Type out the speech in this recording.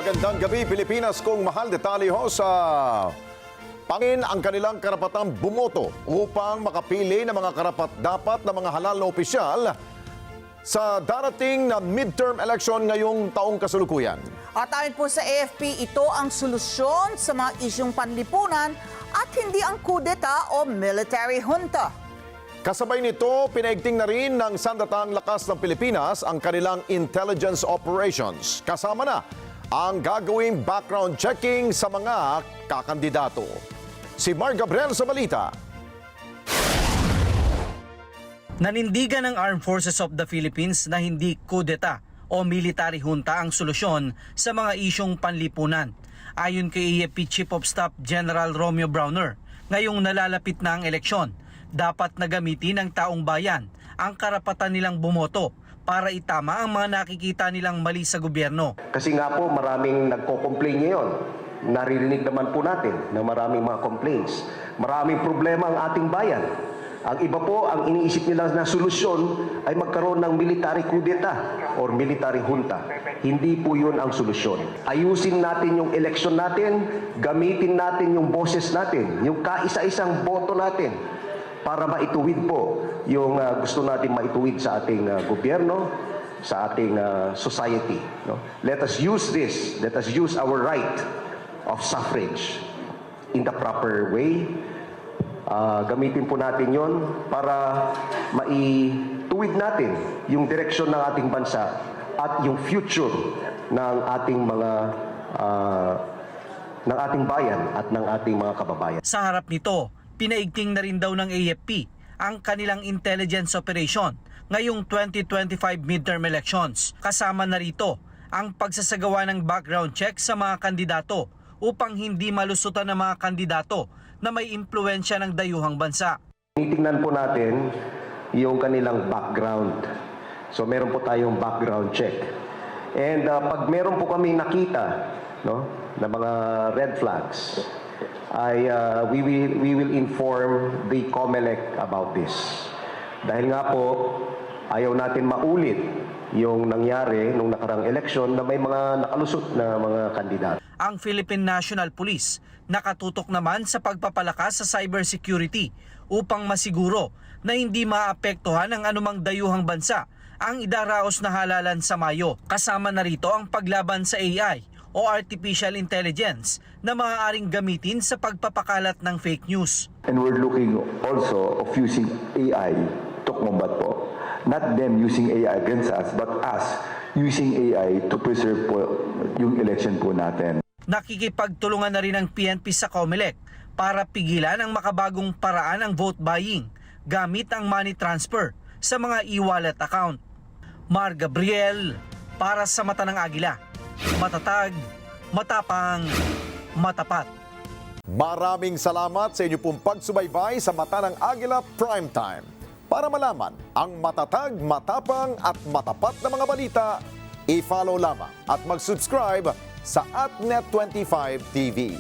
Magandang gabi, Pilipinas. Kung mahal detalye ho sa pangin ang kanilang karapatang bumoto upang makapili ng mga karapat-dapat na mga halal na opisyal sa darating na midterm election ngayong taong kasalukuyan. At ayon po sa AFP, ito ang solusyon sa mga isyong panlipunan at hindi ang kudeta o military junta. Kasabay nito, pinaigting na rin ng Sandatahang Lakas ng Pilipinas ang kanilang intelligence operations. Kasama na ang gagawing background checking sa mga kakandidato. Si Mark Gabriel sa balita. Nanindigan ng Armed Forces of the Philippines na hindi kudeta o military junta ang solusyon sa mga isyong panlipunan. Ayon kay AFP Chief of Staff General Romeo Browner, ngayong nalalapit na ang eleksyon, dapat na gamitin ng taong bayan ang karapatan nilang bumoto para itama ang mga nakikita nilang mali sa gobyerno. Kasi nga po maraming nagko-complain ngayon. Naririnig naman po natin na maraming mga complaints. Maraming problema ang ating bayan. Ang iba po, ang iniisip nila na solusyon ay magkaroon ng military kudeta or military junta. Hindi po yun ang solusyon. Ayusin natin yung eleksyon natin, gamitin natin yung boses natin, yung kaisa-isang boto natin para maituwid po yung gusto natin maituwid sa ating gobyerno, sa ating society. No? Let us use this. Let us use our right of suffrage in the proper way. Gamitin po natin yon para maituwid natin yung direksyon ng ating bansa at yung future ng ating mga ng ating bayan at ng ating mga kababayan. Sa harap nito, pinaigting na rin daw ng AFP ang kanilang intelligence operation ngayong 2025 midterm elections. Kasama na rito ang pagsasagawa ng background check sa mga kandidato upang hindi malusutan ng mga kandidato na may impluensya ng dayuhang bansa. Titingnan po natin yung kanilang background. So meron po tayong background check. And pag meron po kami nakita, no, na mga red flags, we will inform the COMELEC about this. Dahil nga po, ayaw natin maulit yung nangyari nung nakarang eleksyon na may mga nakalusot na mga kandidato. Ang Philippine National Police nakatutok naman sa pagpapalakas sa cybersecurity upang masiguro na hindi maapektuhan ng anumang dayuhang bansa ang idaraos na halalan sa Mayo. Kasama na rito ang paglaban sa AI o Artificial Intelligence na maaaring gamitin sa pagpapakalat ng fake news. And we're looking also of using AI to combat po. Not them using AI against us, but us using AI to preserve po yung election po natin. Nakikipagtulungan na rin ang PNP sa COMELEC para pigilan ang makabagong paraan ng vote buying gamit ang money transfer sa mga e-wallet account. Mar Gabriel para sa Mata ng Agila. Matatag, matapang, matapat. Maraming salamat sa inyo pong pagsubaybay sa Mata ng Agila Primetime. Para malaman ang matatag, matapang at matapat na mga balita, i-follow lamang at mag-subscribe sa AtNet25 TV.